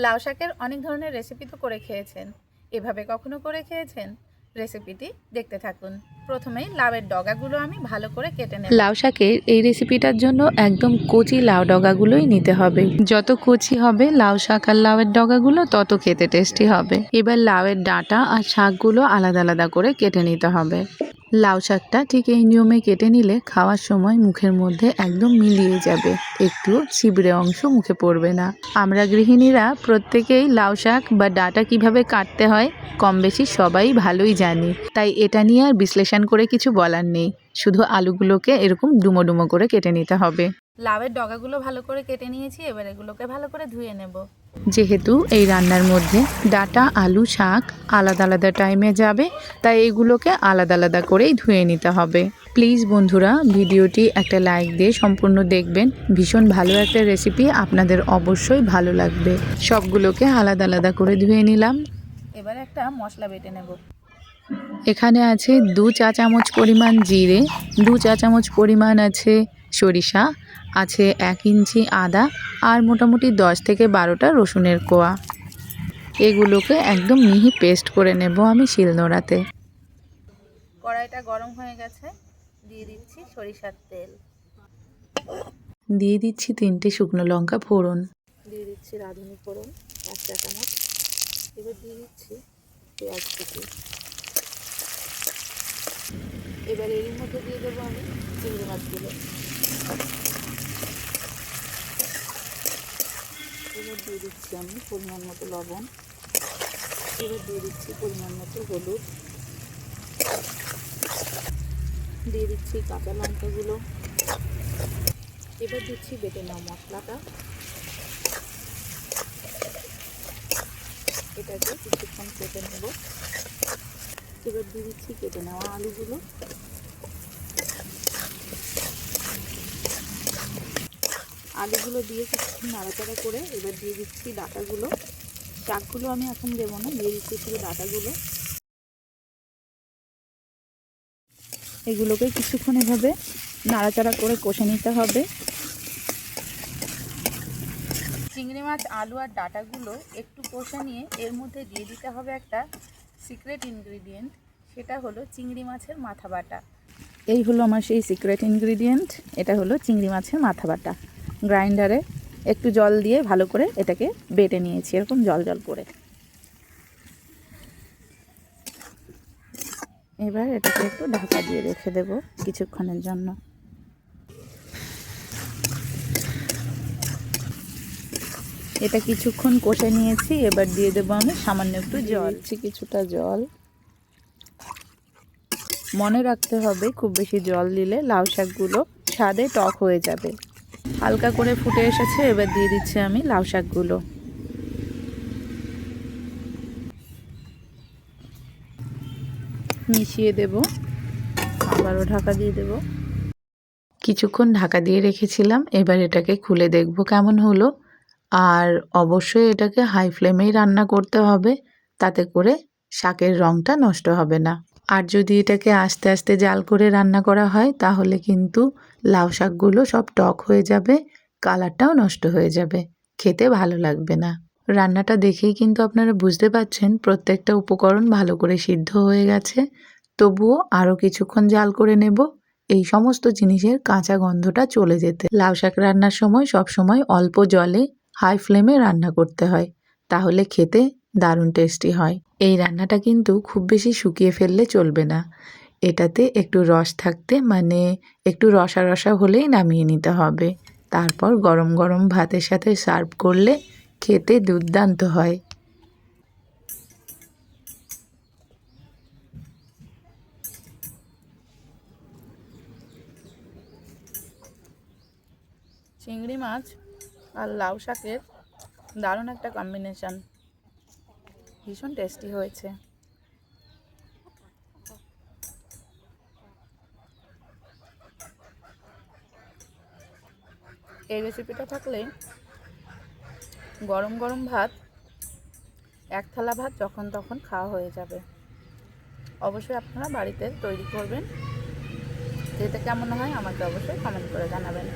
লাউ শাকের অনেক ধরনের রেসিপি তো করে খেয়েছেন, এভাবে কখনো করে খেয়েছেন? রেসিপিটি দেখতে থাকুন। প্রথমেই লাউয়ের ডগাগুলো আমি ভালো করে কেটে নেব। লাউ শাকের এই রেসিপিটার জন্য একদম কচি লাউ ডগাগুলোই নিতে হবে। যত কচি হবে লাউ শাক আর লাউয়ের ডগাগুলো তত খেতে টেস্টি হবে। এবার লাউয়ের ডাঁটা আর শাকগুলো আলাদা আলাদা করে কেটে নিতে হবে। লাউ শাকটা ঠিক এই নিয়মে কেটে নিলে খাওয়ার সময় মুখের মধ্যে একদম মিলিয়ে যাবে, একটুও ছিবড়ে অংশ মুখে পড়বে না। আমরা গৃহিণীরা প্রত্যেকেই লাউ শাক বা ডাঁটা কিভাবে কাটতে হয় কম বেশি সবাই ভালোই জানি, তাই এটা নিয়ে আর বিশ্লেষণ করে কিছু বলার নেই। শুধু আলুগুলোকে এরকম ডুমো ডুমো করে কেটে নিতে হবে। লাউয়ের ডগাগুলো ভালো করে কেটে নিয়েছি, এবার এগুলোকে ভালো করে ধুয়ে নেব। যেহেতু এই রান্নার মধ্যে ডাঁটা আলু শাক আলাদা আলাদা টাইমে যাবে, তাই এগুলোকে আলাদা আলাদা করেই ধুয়ে নিতে হবে। প্লিজ বন্ধুরা, ভিডিওটি একটা লাইক দিয়ে সম্পূর্ণ দেখবেন। ভীষণ ভালো একটা রেসিপি, আপনাদের অবশ্যই ভালো লাগবে। সবগুলোকে আলাদা আলাদা করে ধুয়ে নিলাম। এবার একটা মশলা বেটে নেব। এখানে আছে 2 চা চামচ পরিমাণ জিরে, 2 চা চামচ পরিমাণ আছে সরিষা, আছে 1 ইঞ্চি আদা আর মোটামুটি 10 থেকে 12টা রসুনের কোয়া। এগুলোকে একদম মিহি পেস্ট করে নেব আমি শিলনোড়াতে। কড়াইটা গরম হয়ে গেছে, দিয়ে দিচ্ছি সরিষার তেল, দিয়ে দিচ্ছি 3টে শুকনো লঙ্কা ফোড়ন, দিয়ে দিচ্ছি রাঁধুনি ফোড়ন 1 চা চামচ। এবার দিয়ে দিচ্ছি পেঁয়াজ কুচি। এবার এর মধ্যে দিয়ে দেবো আমি চিংড়ি মাছগুলো। এবার দিয়ে দিচ্ছি আমি পরিমাণ মতো লবণ। এবার দিয়ে দিচ্ছি পরিমাণ মতো হলুদ, দিয়ে দিচ্ছি কাঁচা লঙ্কাগুলো। এবার দিচ্ছি বেটে নেওয়া মশলাটা, এটাকে কিছুক্ষণ কেটে নেব। এবার দিয়ে দিচ্ছি কেটে নেওয়া আলুগুলো। আলুগুলো দিয়ে কিছুক্ষণ নাড়াচাড়া করে এবার দিয়ে দিচ্ছি ডাঁটাগুলো। শাকগুলো আমি এখন দেবো না, দিয়ে দিচ্ছি শুধু ডাঁটাগুলো। এগুলোকে কিছুক্ষণ এভাবে নাড়াচাড়া করে কষে নিতে হবে। চিংড়ি মাছ আলু আর ডাঁটাগুলো একটু কষে নিয়ে এর মধ্যে দিয়ে দিতে হবে একটা সিক্রেট ইনগ্রিডিয়েন্ট, সেটা হলো চিংড়ি মাছের মাথা বাটা। এই হলো আমার সেই সিক্রেট ইনগ্রিডিয়েন্ট, এটা হলো চিংড়ি মাছের মাথা বাটা। গ্রাইন্ডারে একটু জল দিয়ে ভালো করে এটাকে বেটে নিয়েছি, এরকম জল জল করে। এবার এটাকে একটু ঢাকা দিয়ে রেখে দেব কিছুক্ষণের জন্য। এটা কিছুক্ষণ কষে নিয়েছি, এবার দিয়ে দেবো আমি সামান্য একটু জল, কিছুটা জল। মনে রাখতে হবে খুব বেশি জল দিলে লাউ শাকগুলো স্বাদে টক হয়ে যাবে। হালকা করে ফুটে এসেছে, এবার দিয়ে দিচ্ছি আমি লাউ শাকগুলো। মিশিয়ে দেব, আবারও ঢাকা দিয়ে দেব। কিছুক্ষণ ঢাকা দিয়ে রেখেছিলাম, এবার এটাকে খুলে দেখব কেমন হলো। আর অবশ্যই এটাকে হাই ফ্লেমেই রান্না করতে হবে, তাতে করে শাকের রঙটা নষ্ট হবে না। আর যদি এটাকে আস্তে আস্তে জাল করে রান্না করা হয় তাহলে কিন্তু লাউ শাকগুলো সব টক হয়ে যাবে, কালারটাও নষ্ট হয়ে যাবে, খেতে ভালো লাগবে না। রান্নাটা দেখেই কিন্তু আপনারা বুঝতে পারছেন প্রত্যেকটা উপকরণ ভালো করে সিদ্ধ হয়ে গেছে। তবুও আরও কিছুক্ষণ জাল করে নেব এই সমস্ত জিনিসের কাঁচা গন্ধটা চলে যেতে। লাউ শাক রান্নার সময় সবসময় অল্প জলে হাই ফ্লেমে রান্না করতে হয়, তাহলে খেতে দারুণ টেস্টি হয়। এই রান্নাটা কিন্তু খুব বেশি শুকিয়ে ফেললে চলবে না, এটাতে একটু রস থাকতে মানে একটু রসা রসা হলেই নামিয়ে নিতে হবে। তারপর গরম গরম ভাতের সাথে সার্ভ করলে খেতে দুর্দান্ত হয়। চিংড়ি মাছ আর লাউ শাকের দারুণ একটা কম্বিনেশন, ভীষণ টেস্টি হয়েছে। এই রেসিপিটা থাকলে গরম গরম ভাত, এক থালা ভাত যখন তখন খাওয়া হয়ে যাবে। অবশ্যই আপনারা বাড়িতে তৈরি করবেন, খেতে কেমন হয় আমাকে অবশ্যই কমেন্ট করে জানাবেন।